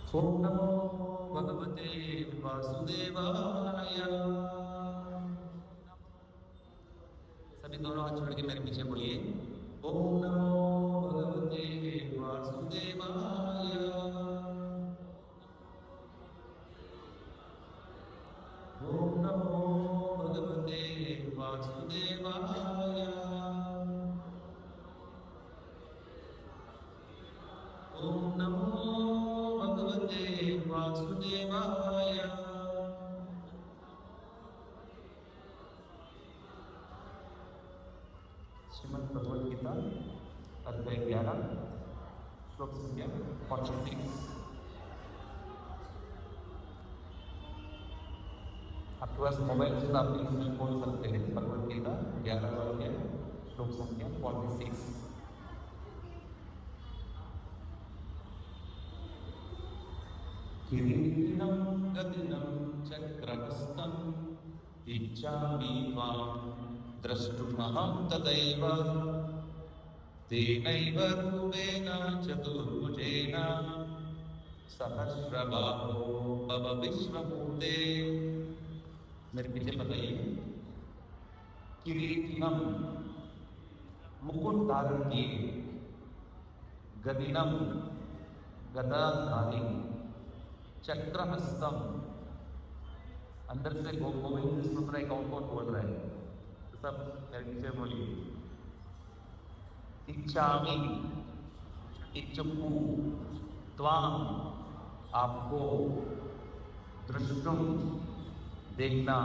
ओम नमो भगवते वासुदेवाय। सभी दोनों हाथ छोड़ के मेरे पीछे बोलिए। ओम नमो भगवते वासुदेवाय। ओम नमो भगवते वासुदेवाय। ओम नमो भगवते वासुदेवाय। श्रीमद् भगवद गीता अध्याय 11 श्लोक संख्या 46। आपके पास मोबाइल से तो आप इसमें बोल सकते हैं। भगवद गीता 11 अध्याय श्लोक संख्या 46। किरीटिनं गदिनं चक्रहस्तम् इच्छामि त्वां द्रष्टुमहं तदैव तेनैव रूपेण चतुर्भुजेन सहस्रबाहो भव विश्वमूर्ते। मेरे पीछे बताइए। किरीटिनं मुकुट धारण किए, गदिनं गदाधारी, चक्रहस्तम अंदर से गोविंद सुन रहे कौन कौन बोल रहे हैं तो सब मेरे पीछे बोलिए। इच्छामि इच्छुकु त्वाम आपको, दृष्टुम देखना,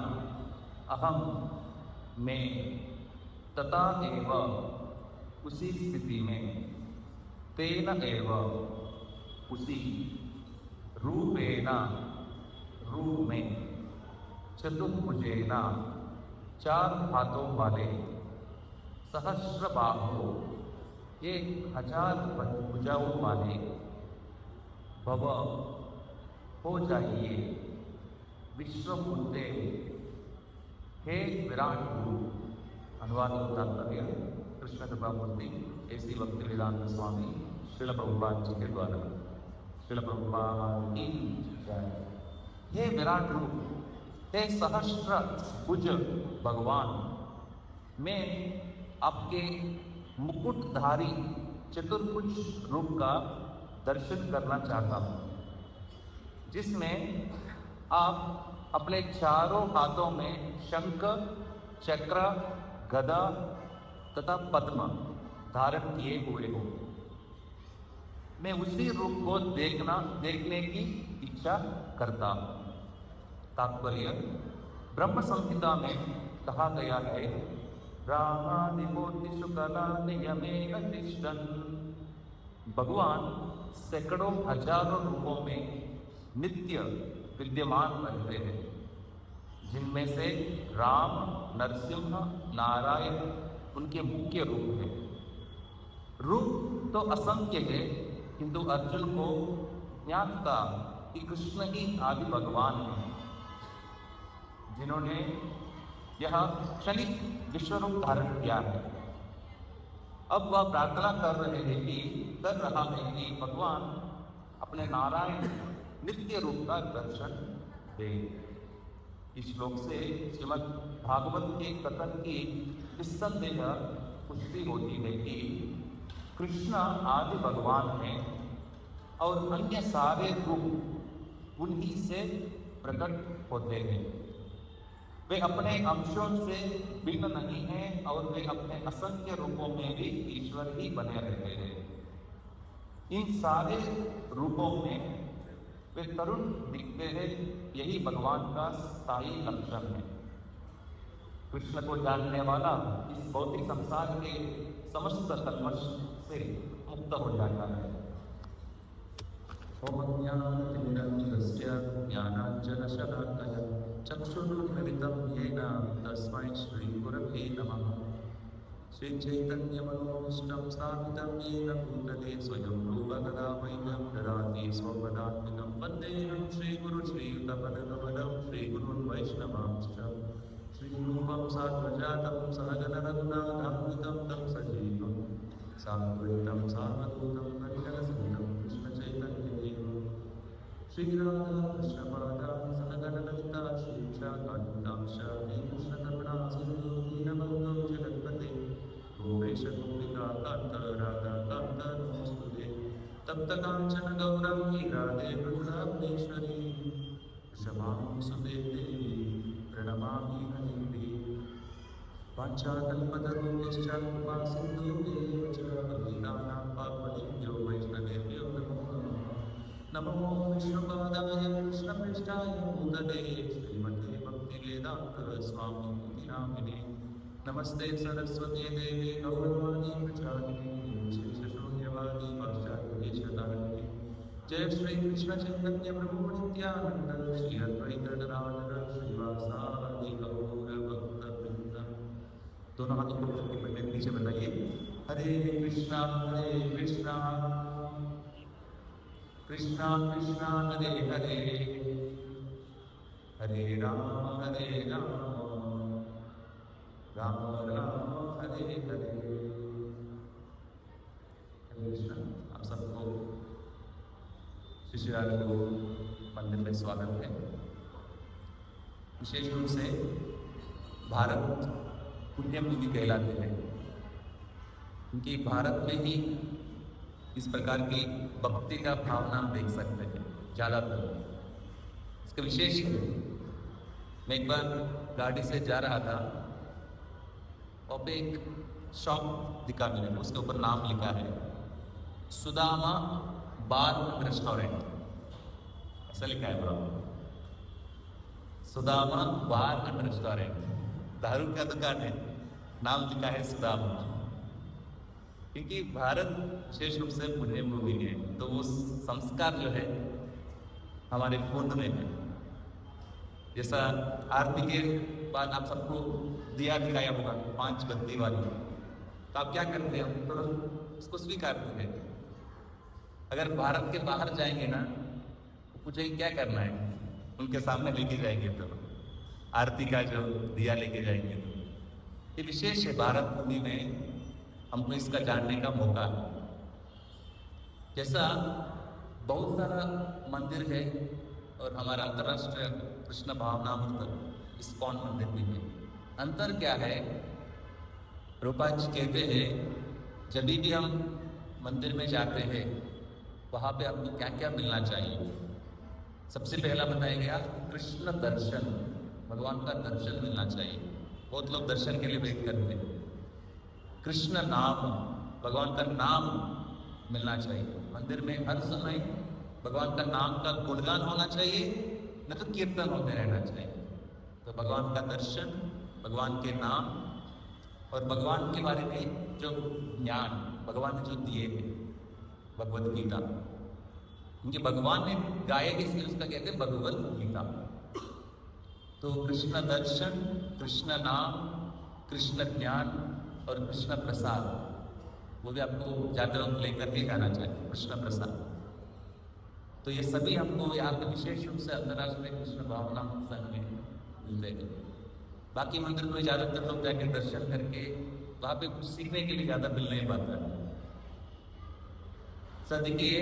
अहम मैं, तथा एव उसी स्थिति में, तेन एव उसी, रूपेणा रूप में, चतुर्भुजेना चार हाथों वाले, सहस्रबाहो 1000 भुजाओं वाले, भव हो जाइए, विश्वमूर्ते हे विराट रूप। अनुवाद और तात्पर्य कृष्ण कृपा मूर्ति ऐसी भक्ति वेदांत स्वामी श्रील प्रभुपाद जी के द्वारा। श्रील प्रभुपाद की जय। हे विराट रूप, हे सहस्र भुज भगवान, मैं आपके मुकुटधारी चतुर्भुज रूप का दर्शन करना चाहता हूँ, जिसमें आप अपने चारों हाथों में शंख, चक्र, गदा तथा पद्म धारण किए हुए हो। मैं उसी रूप को देखने की इच्छा करता हूँ। तात्पर्य ब्रह्म संहिता में कहा गया है, रामादिकोटिषु कला नियमेन तिष्ठन्। भगवान सैकड़ों हजारों रूपों में नित्य विद्यमान रहते हैं, जिनमें से राम, नरसिंह, नारायण उनके मुख्य रूप हैं। रूप तो असंख्य है, किंतु अर्जुन को ज्ञात था कि कृष्ण ही आदि भगवान हैं, जिन्होंने यह क्षणिक विश्वरूप धारण किया है। अब वह प्रार्थना कर रहा है कि भगवान अपने नारायण नित्य रूप का दर्शन दे। इस श्लोक से श्रीमद् भागवत के कथन की निस्संदेह पुष्टि होती है कि कृष्ण आदि भगवान हैं और अन्य सारे रूप उन्हीं से प्रकट होते हैं। वे अपने अंशों से भिन्न नहीं हैं और वे अपने असंख्य रूपों में भी ईश्वर ही बने रहते हैं। इन सारे रूपों में वे तरुण दिखते हैं, यही भगवान का स्थायी लक्षण है। कृष्ण को जानने वाला इस भौतिक संसार के समस्त कल्मश से मुक्त हो जाता है। ओम ज्ञानतिमिरन्धस्य ज्ञानाञ्जनशलाकया चक्षुरुन्मिलितं येन तस्मै श्रीगुरवे नमः। श्रीचैतन्यमनोभीष्टं स्थापितं येन भूतले स्वयं रूप कदा मह्यं ददाति स्वपदान्तिकं। वन्देऽहं श्रीगुरुं श्रीयुतपदकमलं श्रीगुरून् वैष्णवांश्च। श्रीरूपं सात्वजातं सहगण रघुनाथान्वितं तं सजीवं साद्वैतं सावधूतं हरिहरसहितं कृष्णचैतन्यदेवं श्रीराधा कृष्णपादा सनगणललिता श्रीक्षाकान्ताक्षा कृष्णकरुणा सिन्धु दीनबन्धो जगत्पते गोपेश गोपिका कान्त राधा कान्त नमोस्तुते तप्त काञ्चन गौरङ्गी राधे वृन्दावनेश्वरी वृषभानुसुते देवी प्रणमामि हरिप्रिये वाञ्छाकल्पतरुभ्यश्च कृपा सिन्धुभ्येव च पतितानां पावनेभ्यो वैष्णवेभ्यो नमो नमः नमो विष्णुपादाय कृष्णपृष्ठाय भूतले श्रीमते भक्तिवेदान्त स्वामिनिति नामिने नमस्ते सरस्वती देवी गौरवाणी प्रचारिणे शेषशून्यवादी पाश्चात्यदेशतारिणे जय श्री कृष्ण चैतन्य प्रभु नित्यानंद श्री अद्वैत गदाधर श्रीवासादि गौर भक्तवृंद। दोनों हाथों को पहले नीचे बनाइए। हरे कृष्णा कृष्णा कृष्णा हरे हरे हरे राम राम राम हरे हरे। हरे कृष्ण। आप सबको शिशिराल को मंदिर में स्वागत है। विशेष रूप से भारत पुण्य भूमि कहलाते हैं, क्योंकि भारत में ही इस प्रकार की भक्ति का भावना हम देख सकते हैं ज़्यादातर। इसका विशेष है, मैं एक बार गाड़ी से जा रहा था और पे एक शॉप दिखा मेरे को, उसके ऊपर नाम लिखा है सुदामा बार रेस्टोरेंट, ऐसा लिखा है बराबर, सुदामा बार एंड रेस्टोरेंट, दारू का दुकान है, नाम लिखा है सुदामा। क्योंकि भारत विशेष रूप से पुण्य भूमि है, तो वो संस्कार जो है हमारे खून में है। जैसा आरती के बाद आप सबको दिया दिखाया होगा 5 बत्ती वाली, तो आप क्या करते हैं, तो उसको स्वीकारते हैं। अगर भारत के बाहर जाएंगे ना, तो पूछेंगे क्या करना है, उनके सामने लेके जाएंगे तो आरती का जो दिया लेके जाएंगे। तो ये विशेष है, भारत भूमि में हमको इसका जानने का मौका है। जैसा बहुत सारा मंदिर है और हमारा अंतर्राष्ट्रीय कृष्ण भावनामृत इस्कॉन मंदिर भी है। अंतर क्या है, रूपा जी कहते हैं जब भी हम मंदिर में जाते हैं वहाँ पे आपको क्या क्या मिलना चाहिए। सबसे पहला बताया गया कृष्ण दर्शन, भगवान का दर्शन मिलना चाहिए। बहुत लोग दर्शन के लिए वेट करते हैं। कृष्ण नाम, भगवान का नाम मिलना चाहिए। मंदिर में हर समय भगवान का नाम का गुणगान होना चाहिए, न तो कीर्तन होते रहना चाहिए। तो भगवान का दर्शन, भगवान के नाम और भगवान के बारे में जो ज्ञान भगवान ने जो दिए हैं, भगवद गीता, क्योंकि भगवान ने गाया इसलिए उसका कहते हैं भगवद गीता। तो कृष्ण दर्शन, कृष्ण नाम, कृष्ण ज्ञान और कृष्ण प्रसाद, वो भी आपको जाते वक्त लेकर के जाना चाहिए, कृष्ण प्रसाद। तो ये सभी हमको यहाँ पे विशेष रूप से अंतर्राष्ट्रीय कृष्ण भावना संघ में मिलते हैं। बाकी मंदिर में ज़्यादातर लोग जाके दर्शन करके वहाँ पे कुछ सीखने के लिए ज़्यादा मिल नहीं पाता है। सर देखिए,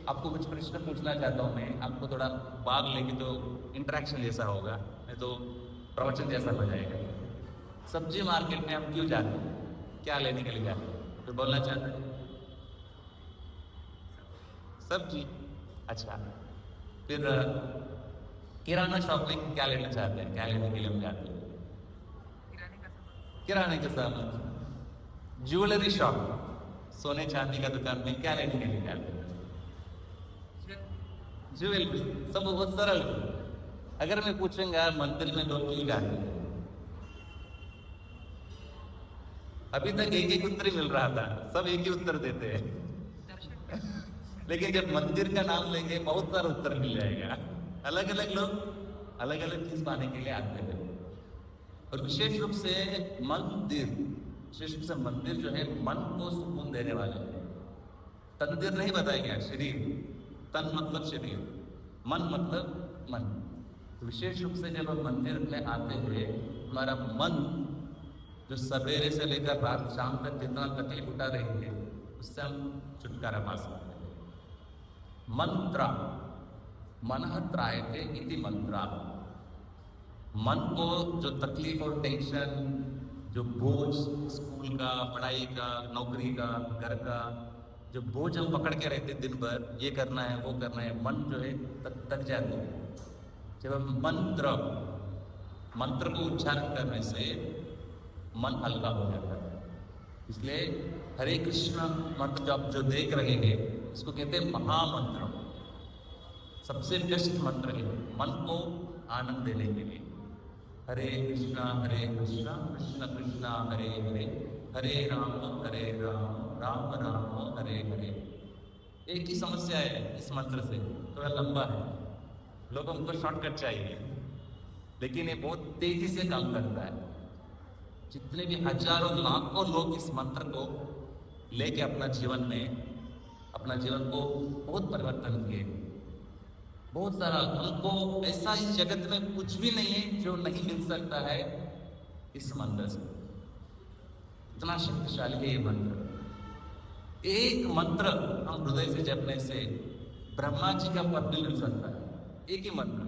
आपको कुछ प्रश्न पूछना चाहता हूँ मैं, आपको थोड़ा भाग लेंगे तो इंटरेक्शन जैसा होगा, नहीं तो प्रवचन जैसा हो जाएगा। सब्जी मार्केट में हम क्यों जाते हैं, क्या लेने के लिए जाते हैं, तो बोलना चाहते हैं सब्जी। अच्छा, फिर किराना शॉप में क्या लेना चाहते हैं, क्या लेने के लिए हम जाते हैं, किराने का सामान। ज्वेलरी शॉप, सोने चांदी का दुकान में क्या लेने के लिए जाते हैं, ज्वेलरी। सब बहुत सरल। अगर मैं पूछूंगा मंदिर में लोग क्यों जाते हैं, अभी तक एक ही उत्तर मिल रहा था, सब एक ही उत्तर देते हैं। लेकिन जब मंदिर का नाम लेंगे बहुत सारा उत्तर मिल जाएगा। अलग अलग लोग अलग अलग चीज पाने के लिए आते हैं। और विशेष रूप से मंदिर, विशेष रूप से मंदिर जो है मन को सुकून देने वाले हैं। तंदिर नहीं बताया गया, शरीर, तन मतलब शरीर, मन मतलब मन। तो विशेष रूप से जब हम मंदिर में आते हैं, हमारा मन जो सवेरे से लेकर रात शाम तक जितना तकलीफ उठा रही है, उससे हम छुटकारा पा सकते हैं। मंत्र, मनः त्रायते इति मंत्रा। मन को जो तकलीफ और टेंशन, जो बोझ स्कूल का, पढ़ाई का, नौकरी का, घर का, जो बोझ हम पकड़ के रहते दिन भर, ये करना है वो करना है, मन जो है तक जाते हैं। जब हम मंत्र को उच्चारण करने से मन हल्का हो जाता है। इसलिए हरे कृष्ण मंत्र जो आप जो देख रहे हैं, इसको कहते हैं महामंत्र, सबसे बेस्ट मंत्र है मन को आनंद देने के लिए। हरे कृष्णा कृष्ण कृष्ण हरे हरे, हरे राम राम राम हरे हरे। एक ही समस्या है इस मंत्र से, थोड़ा लंबा है, लोग हमको शॉर्टकट चाहिए, लेकिन ये बहुत तेजी से काम करता है। जितने भी हजारों लाखों लोग इस मंत्र को लेके अपना जीवन को बहुत परिवर्तन किए। बहुत सारा हमको ऐसा इस जगत में कुछ भी नहीं है जो नहीं मिल सकता है इस मंत्र से। इतना शक्तिशाली है ये मंत्र। एक मंत्र हम हृदय से जपने से ब्रह्मा जी का पद भी मिल सकता है। एक ही मंत्र,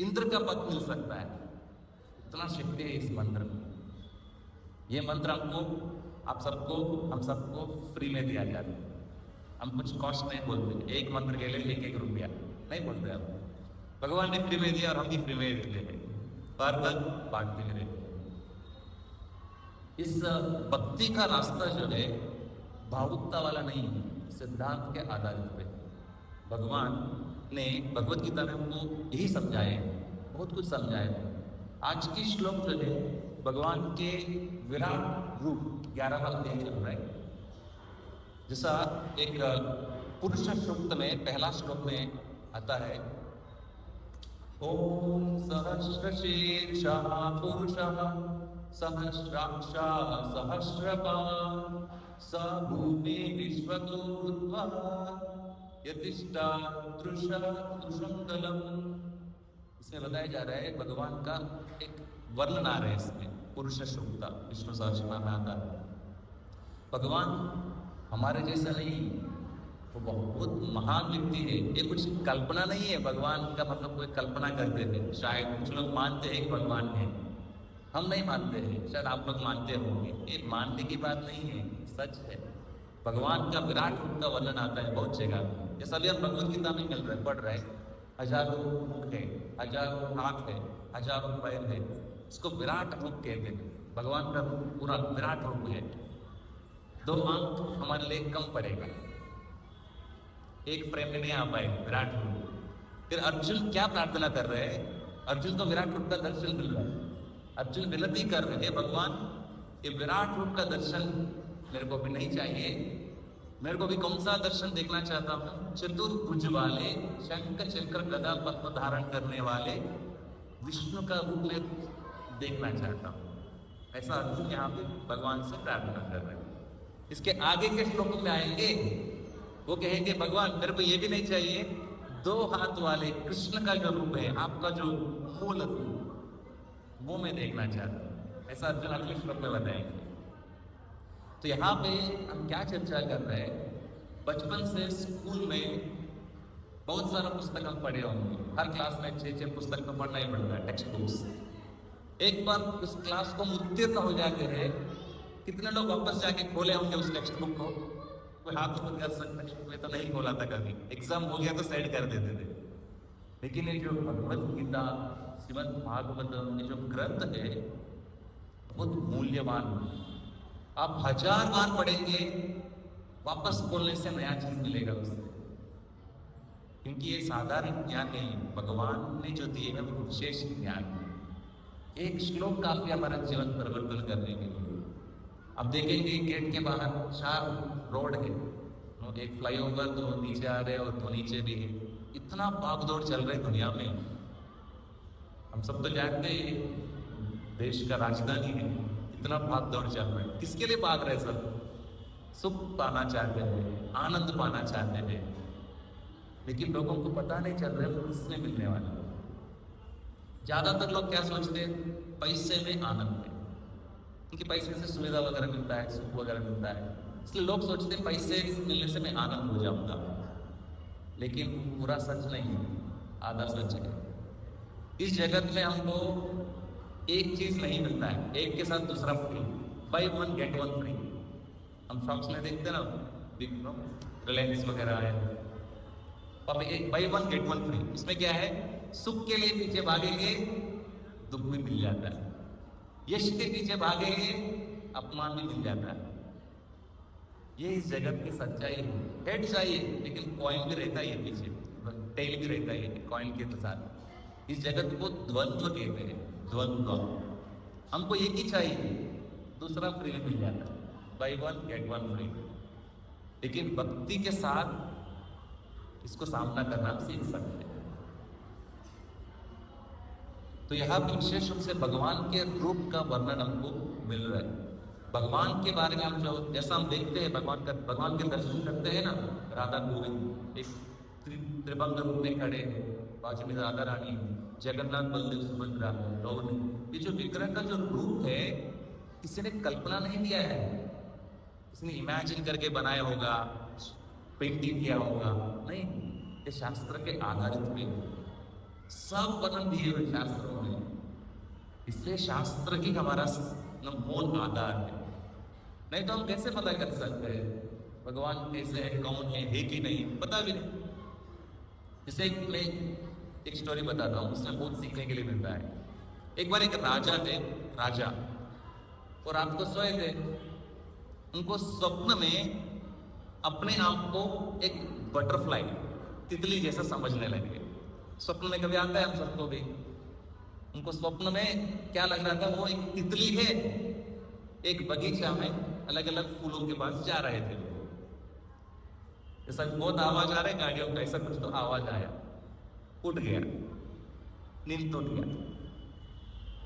इंद्र का पद मिल सकता है। इतना शक्ति है इस मंत्र में। ये मंत्र हम सबको फ्री में दिया जाता है। हम कुछ कॉस्ट नहीं बोलते, एक मंत्र के लिए 1-1 रुपया नहीं बोलते हम। भगवान ने फ्री में दिया और हम भी फ्री में देते हैं, बार बार बांटते हुए रहते हैं। इस भक्ति का रास्ता जो है भावुकता वाला नहीं है, सिद्धांत के आधारित पे। भगवान ने भगवत गीता में हमको यही समझाए, बहुत कुछ समझाए। आज की श्लोक जो है भगवान के विराट रूप 11वां अध्याय चल रहा है। जैसा एक पुरुष सूक्त में पहला श्लोक में आता है, ओम सहस्रशीर्षा पुरुषः सहस्राक्षा सहस्रपान् स भूमि विश्वतोर्ध्वा यतिष्ठादृशं। इसमें बताया जा रहा है भगवान का एक वर्णन आ रहा है इसमें, पुरुष सूक्त विष्णु सहस्रनाम में आता है। भगवान हमारे जैसा नहीं, वो बहुत महान व्यक्ति है। ये कुछ कल्पना नहीं है, भगवान का मतलब कोई कल्पना करते थे। शायद कुछ लोग मानते हैं कि भगवान है, हम नहीं मानते हैं, शायद आप लोग मानते होंगे। ये मानने की बात नहीं है, सच है। भगवान का विराट रूप का वर्णन आता है बहुत जगह। ये सभी हम भगवत गीता में मिल रहे पढ़ रहे हैं। हजारों मुख है, हजारों हाथ है, हजारों पैर है, इसको विराट रूप कहते हैं। भगवान का रूप पूरा विराट रूप है। 2 आंख हमारे लिए कम पड़ेगा, एक फ्रेम में नहीं आ पाए विराट रूप। फिर अर्जुन क्या प्रार्थना कर रहे हैं? अर्जुन को विराट रूप का दर्शन मिल रहा है। अर्जुन विनती कर रहे हैं, भगवान ये विराट रूप का दर्शन मेरे को भी नहीं चाहिए, मेरे को भी कौन सा दर्शन देखना चाहता हूँ? चतुर्भुज वाले, शंख चक्र गदा पद्म धारण करने वाले विष्णु का रूप में देखना चाहता हूँ। ऐसा अर्जुन यहाँ पे भगवान से प्रार्थना कर रहे हैं। इसके आगे के श्लोक में आएंगे, वो कहेंगे भगवान मेरे को ये भी नहीं चाहिए, 2 हाथ वाले कृष्ण का जो रूप है, आपका जो मूल रूप, वो मैं देखना चाहता हूँ। ऐसा अर्जुन अगले श्लोक में बताएंगे। तो यहाँ पे हम क्या चर्चा कर रहे हैं? बचपन से स्कूल में बहुत सारा पुस्तक हम पढ़े होंगे। हर क्लास में 6 पुस्तक तो पढ़ना ही पड़ता है, टेक्स्ट बुक्स। एक बार उस क्लास को उत्तीर्ण हो जाते हैं, कितने लोग वापस जाके खोले होंगे उस टेक्स्ट बुक को? कोई हाथ ऊपर कर सकता है, मैं तो नहीं खोला था कभी। एग्जाम हो गया तो साइड कर देते थे। लेकिन ये जो भगवत गीता, श्रीमद् भागवतम, ये जो ग्रंथ है बहुत मूल्यवान। आप 1000 बार पढ़ेंगे, वापस खोलने से नया चीज मिलेगा उससे। क्योंकि ये साधारण ज्ञान नहीं, भगवान ने जो दिए है वो विशेष ज्ञान। एक श्लोक काफी हमारा जीवन परिवर्तन करने के लिए। अब देखेंगे गेट के बाहर 4 रोड है, एक फ्लाईओवर, 2 नीचे आ रहे और 2 नीचे भी है। इतना भागदौड़ चल रही दुनिया में। हम सब तो जानते हैं देश का राजधानी है, इतना भागदौड़ चल रहा है। किसके लिए भाग रहे सब? सुख पाना चाहते हैं, आनंद पाना चाहते हैं, लेकिन लोगों को पता नहीं चल रहा है वो किससे मिलने वाला। ज्यादातर लोग क्या सोचते हैं? पैसे में आनंद है, क्योंकि पैसे से सुविधा वगैरह मिलता है, सुख वगैरह मिलता है, इसलिए लोग सोचते हैं पैसे मिलने से मैं आनंद हो जाऊंगा। लेकिन पूरा सच नहीं है। आधा सच है। इस जगत में हमको एक चीज नहीं मिलता है, एक के साथ दूसरा free, by one get one free. हम शॉप्स में देखते ना, रिलायंस वगैरह है, अब एक by one get one free. इसमें क्या है, सुख के लिए पीछे भागेंगे दुख भी मिल जाता है, यश के पीछे भागेंगे अपमान भी मिल जाता है। ये इस जगत की सच्चाई है। हेड चाहिए लेकिन कॉइन भी रहता है पीछे, टेल भी रहता है कॉइन के साथ। इस जगत को द्वंद्व कहते हैं, द्वंद्व। हमको एक ही चाहिए, दूसरा फ्री मिल जाता है, by one get one free. लेकिन भक्ति के साथ इसको सामना करना सीख सकते हैं। तो यहाँ पे विशेष रूप से भगवान के रूप का वर्णन हमको मिल रहा है। भगवान के बारे में हम जो जैसा हम देखते हैं, भगवान के दर्शन करते हैं ना, राधा गोविंद एक त्रिभंग रूप में खड़े हैं, बाजू में राधा रानी, जगन्नाथ बलदेव सुभद्रा, ये जो विग्रह का जो रूप है, किसी ने कल्पना नहीं किया है, किसी ने इमेजिन करके बनाया होगा, पेंटिंग किया होगा, नहीं, ये शास्त्र के आधारित में सब वर्णन दिए हुए शास्त्रों में। इसलिए शास्त्र ही हमारा मूल आधार है। नहीं तो हम कैसे पता कर सकते हैं भगवान कैसे है, कौन है कि नहीं, पता भी नहीं। जैसे मैं एक स्टोरी बताता हूँ, उसमें बहुत सीखने के लिए मिलता है। एक बार एक राजा थे, राजा, और रात को सोए थे। उनको स्वप्न में अपने आप को एक बटरफ्लाई, तितली जैसा समझने लगे। स्वप्न में कभी आता है हम सबको भी। उनको स्वप्न में क्या लग रहा था, वो एक तितली है, एक बगीचा में अलग अलग फूलों के पास जा रहे थे। ऐसा बहुत आवाज आ रहा है गाड़ियों का, ऐसा कुछ तो आवाज आया, उठ गया, नींद टूट गया।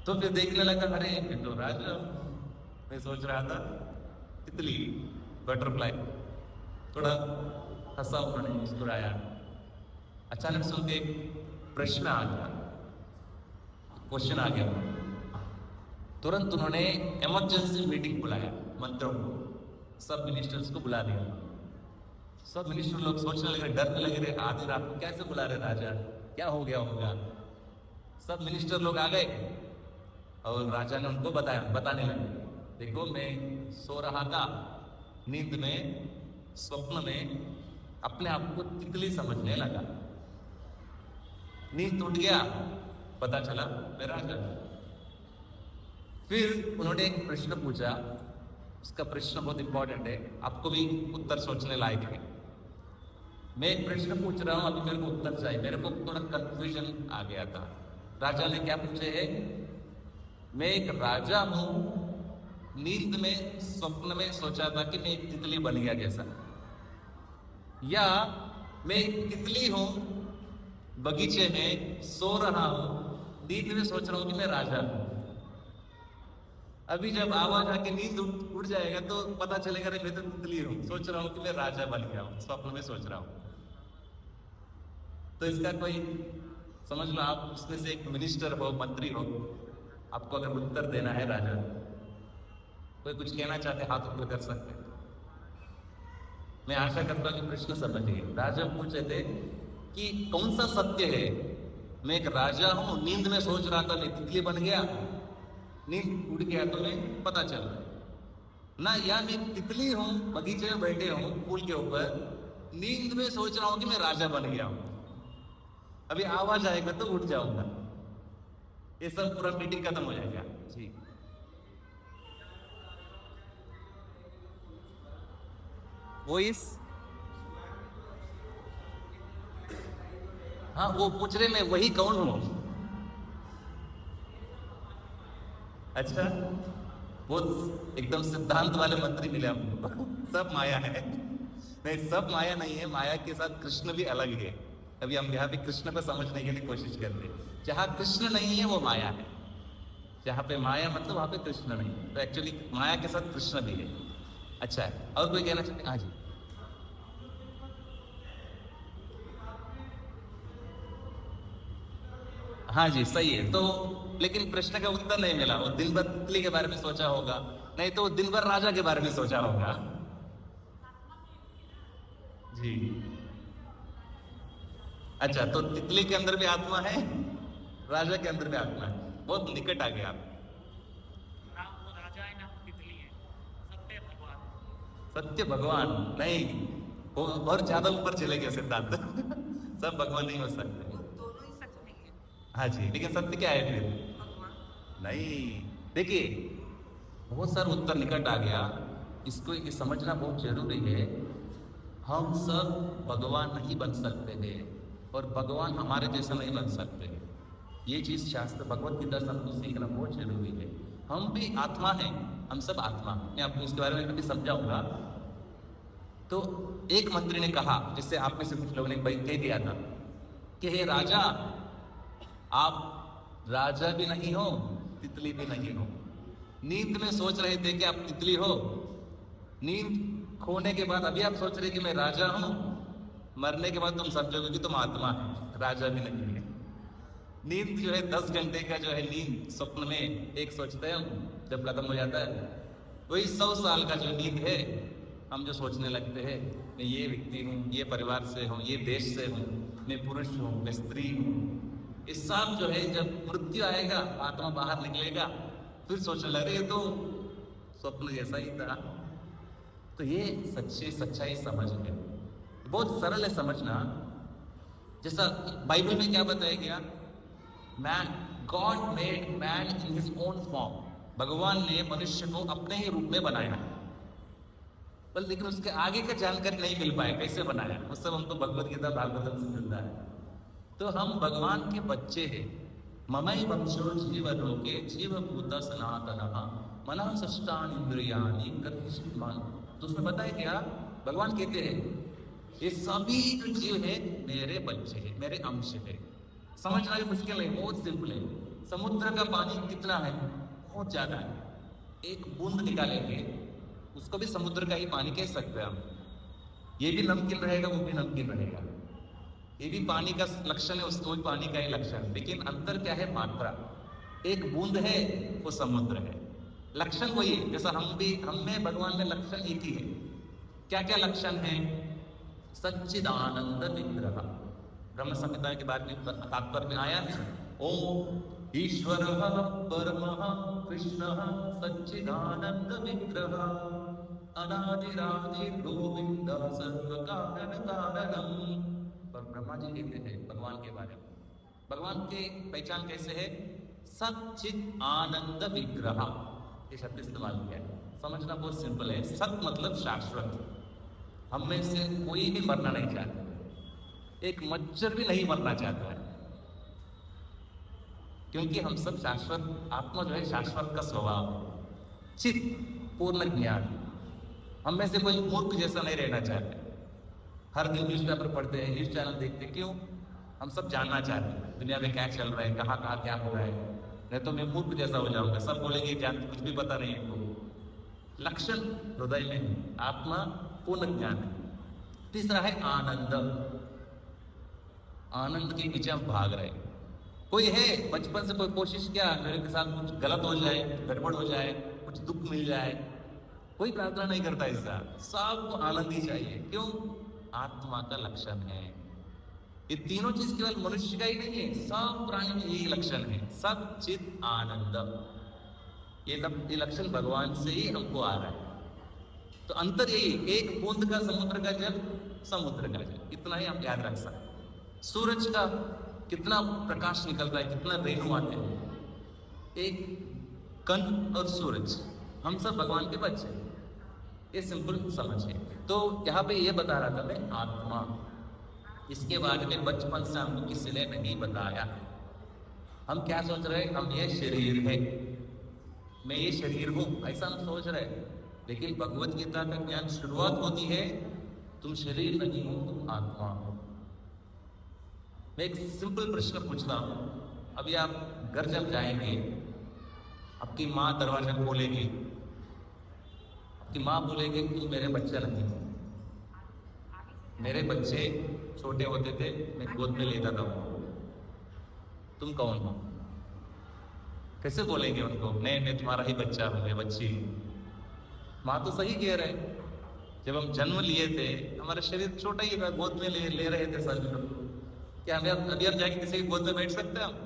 तो फिर देखने लगा, अरे ये तो राजा, मैं सोच रहा था तितली, बटरफ्लाई। थोड़ा हंसा, उन्होंने मुस्कुराया। अचानक से उनके प्रश्न आ गया, क्वेश्चन आ गया। तुरंत उन्होंने इमरजेंसी मीटिंग बुलाया, मंत्रों को, सब मिनिस्टर्स को बुला दिया। सब मिनिस्टर लोग सोचने लगे, डरने लगे, रहे आधी रात को कैसे बुला रहे राजा, क्या हो गया होगा। सब मिनिस्टर लोग आ गए और राजा ने उनको बताने लगे, देखो मैं सो रहा था, नींद में, स्वप्न में अपने आप को तितली समझने लगा, नींद टूट गया, पता चला मैं राजा। फिर उन्होंने एक प्रश्न पूछा, उसका प्रश्न बहुत इंपॉर्टेंट है, आपको भी उत्तर सोचने लायक है। मैं एक प्रश्न पूछ रहा हूं, अभी मेरे को उत्तर चाहिए। मेरे को थोड़ा कंफ्यूजन आ गया था। राजा ने क्या पूछे है, मैं एक राजा हूं, नींद में, स्वप्न में सोचा था कि मैं एक तितली बन गया जैसा, या मैं एक तितली हूं, बगीचे में सो रहा हूं, नींद में सोच रहा हूं कि मैं राजा हूं। अभी जब आवाज आके नींद उड़ जाएगा तो पता चलेगा रे मैं तो तितली हूं, सोच रहा हूं कि मैं राजा बन गया हूं, स्वप्न में सोच रहा हूं। तो इसका कोई समझ लो, आप उसमें से एक मिनिस्टर हो, मंत्री हो, आपको अगर उत्तर देना है राजा, कोई कुछ कहना चाहते हाथ ऊपर कर सकते। मैं आशा करता हूं कि प्रश्न समझिए। राजा पूछ रहे थे कि कौन सा सत्य है, मैं एक राजा हूं, नींद में सोच रहा था मैं तितली बन गया, नींद उड़ गया तो मैं पता चल रहा ना, या मैं तितली हूं, बगीचे में बैठे हूं फूल के ऊपर, नींद में सोच रहा हूं कि मैं राजा बन गया हूं, अभी आवाज आएगा तो उठ जाऊंगा। ये सब पूरा मीटिंग खत्म हो जाएगा जी। वॉइस, हाँ वो पूछ रहे मैं वही कौन हूं। अच्छा, वो एकदम सिद्धांत वाले मंत्री मिले हमको। सब माया है, नहीं सब माया नहीं है, माया के साथ कृष्ण भी अलग है। अभी हम यहाँ पे कृष्ण को समझने के लिए कोशिश करते हैं। जहाँ कृष्ण नहीं है वो माया है, जहाँ पे माया मतलब वहां पे कृष्ण नहीं, तो एक्चुअली माया के साथ कृष्ण भी है। अच्छा है, और कोई कहना चाहते? हाँ जी, हाँ जी सही है। तो लेकिन प्रश्न का उत्तर नहीं मिला। वो दिन भर तितली के बारे में सोचा होगा, नहीं तो वो दिन भर राजा के बारे में सोचा होगा जी। अच्छा, तो तितली के अंदर भी आत्मा है, राजा के अंदर भी आत्मा है। बहुत निकट आ गया आप। ना वो राजा है ना वो तितली है, सत्य भगवान। सत्य भगवान नहीं, वो और ज्यादा ऊपर चले गए सिद्धांत। सब भगवान नहीं हो सकते। वो दोनों ही सच नहीं है। हाँ जी, लेकिन सत्य क्या है फिर? भगवान। नहीं, देखिए, बहुत सारा उत्तर निकट आ गया। इसको ये समझना बहुत जरूरी है। हम सब भगवान नहीं बन सकते हैं, और भगवान हमारे जैसा नहीं बन सकते। ये चीज शास्त्र भगवत गीता से हमको सीखना बहुत जरूरी है। हम भी आत्मा हैं, हम सब आत्मा। मैं आपको इसके बारे में कभी समझाऊंगा। तो एक मंत्री ने कहा, जिससे आप में से कुछ लोगों ने भाई कह दिया था कि हे राजा, आप राजा भी नहीं हो, तितली भी नहीं हो। नींद में सोच रहे थे कि आप तितली हो, नींद खोने के बाद अभी आप सोच रहे कि मैं राजा हूं, मरने के बाद तुम समझोगे कि तुम आत्मा है, राजा भी नहीं है। नींद जो है 10 घंटे का जो है नींद, स्वप्न में एक सोचते हैं हम, जब खत्म हो जाता है, वही 100 साल का जो नींद है, हम जो सोचने लगते हैं मैं ये व्यक्ति हूँ, ये परिवार से हूँ, ये देश से हूँ, मैं पुरुष हूँ, मैं स्त्री हूँ। इस सब जो है जब मृत्यु आएगा, आत्मा बाहर निकलेगा, फिर सोचने लगे ये तो स्वप्न जैसा ही था। तो ये सच्चाई समझ है, बहुत सरल है समझना। जैसा बाइबल में क्या बताया गया, man God made man in his own form. भगवान ने मनुष्य को अपने ही रूप में बनाया, पर लेकिन उसके आगे का जानकारी नहीं मिल पाया कैसे बनाया। वो सब हमको भगवत गीता भागवतम से मिलता है। तो हम भगवान के बच्चे हैं। ममई वंशो जीव लोके जीवभूत सनातनः मनः षष्ठानि इंद्रियाणि कर्षिमान। तो उसमें बताया क्या, भगवान कहते हैं ये सभी जो जीव है मेरे बच्चे हैं, मेरे अंश है। समझना भी मुश्किल है, बहुत सिंपल है। समुद्र का पानी कितना है? बहुत ज्यादा है। एक बूंद निकालेंगे, उसको भी समुद्र का ही पानी कह सकते हैं हम। ये भी नमकीन रहेगा, वो भी नमकीन रहेगा। ये भी पानी का लक्षण है, उसको भी पानी का ही लक्षण है, लेकिन अंतर क्या है? मात्रा। एक बूंद है, वो समुद्र है। लक्षण वही है। जैसा हम में भगवान में लक्षण एक ही है। क्या क्या लक्षण है? सच्चिदानंद विग्रह। ब्रह्म संहिता के बारे में तात्पर्य में आया है, ओम ईश्वर परमः कृष्ण सच्चिदानंद विग्रह अनादिरादि गोविंद सर्व कारण कारणम। पर ब्रह्मा जी कहते हैं भगवान के बारे में, भगवान के पहचान कैसे है? सच्चिद आनंद विग्रह, ये शब्द इस्तेमाल किया है। समझना बहुत सिंपल है। सत मतलब शाश्वत। हम में से कोई भी मरना नहीं चाहता, एक मच्छर भी नहीं मरना चाहता है, क्योंकि हम सब शाश्वत। आत्मा जो है शाश्वत का स्वभाव, चित पूर्ण ज्ञान। हम में से कोई मूर्ख जैसा नहीं रहना चाहते। हर दिन न्यूज़पेपर पढ़ते हैं, न्यूज़ चैनल देखते हैं, क्यों? हम सब जानना चाहते हैं दुनिया में क्या चल रहा है, कहाँ कहाँ क्या हो रहा है। नहीं तो मैं मूर्ख जैसा हो जाऊंगा, सब बोलेंगे जान कुछ भी पता नहीं है। लक्षण हृदय में है, आत्मा पूर्ण ज्ञान है। तीसरा है आनंद। आनंद के पीछे हम भाग रहे। कोई है बचपन से कोई कोशिश किया मेरे के साथ कुछ गलत हो जाए, गड़बड़ हो जाए, कुछ दुख मिल जाए, कोई प्रार्थना नहीं करता ऐसा। सबको आनंद ही चाहिए। क्यों? आत्मा का लक्षण है। ये तीनों चीज केवल मनुष्य का ही नहीं है, सब प्राणी में यही लक्षण है, सच्चित आनंद। ये लक्षण भगवान से ही हमको आ रहा है। तो अंतर यही, एक बूंद का समुद्र का जल, समुद्र का जल, इतना ही आप याद रख सकते। सूरज का कितना प्रकाश निकलता है, कितना रेणु आते हैं, एक कण और सूरज, हम सब भगवान के बच्चे। ये सिंपल समझ है। तो यहाँ पे ये बता रहा था मैं, आत्मा, इसके बारे में बचपन से हमको किसी ने नहीं बताया। हम क्या सोच रहे हैं? हम ये शरीर है, मैं ये शरीर हूं, ऐसा हम सोच रहे हैं। लेकिन भगवत गीता का ज्ञान शुरुआत होती है, तुम शरीर नहीं हो, तुम आत्मा हो। मैं एक सिंपल प्रश्न पूछता हूं। अभी आप घर जब जाएंगे, आपकी माँ दरवाजा खोलेगी, आपकी माँ बोलेगी तुम मेरे बच्चा नहीं हो। मेरे बच्चे छोटे होते थे, मैं गोद में लेता था, तुम कौन हो? कैसे बोलेंगे उनको? नहीं, मैं तुम्हारा ही बच्चा हूं, मैं बच्ची। माँ तो सही कह रहे। जब हम जन्म लिए थे, हमारा शरीर छोटा ही था, गोद में ले रहे थे सभी लोग। क्या हमें अभी हम जाके किसी की गोद में बैठ सकते हैं हम?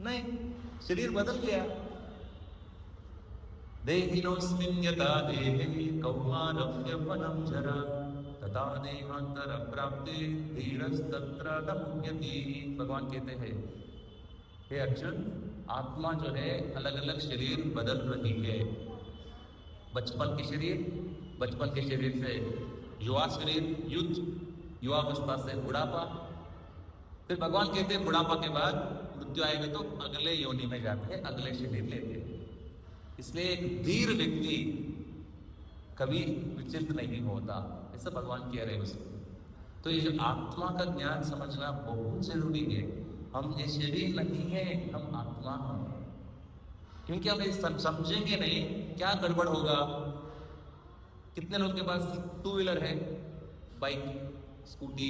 नहीं, शरीर बदल गया। देहिनोऽस्मिन् यथा देहे कौमारव्यवनं जरा तथा देहांतर प्राप्ते धीरस्तत्र न मुह्यति। भगवान कहते हैं, हे अर्जुन, आत्मा जो है अलग अलग शरीर बदल रही है। बचपन के शरीर से युवा शरीर, युवावस्था से बुढ़ापा, फिर भगवान कहते हैं बुढ़ापा के बाद मृत्यु आएगी तो अगले योनि में जाते हैं, अगले शरीर लेते हैं। इसलिए एक धीर व्यक्ति कभी विचलित नहीं होता, ऐसा भगवान कह रहे हैं उसको। तो ये जो आत्मा का ज्ञान समझना बहुत जरूरी है। हम ये शरीर नहीं है, हम आत्मा हैं। क्योंकि हम ये समझेंगे नहीं, क्या गड़बड़ होगा। कितने लोगों के पास 2 व्हीलर है, बाइक, स्कूटी,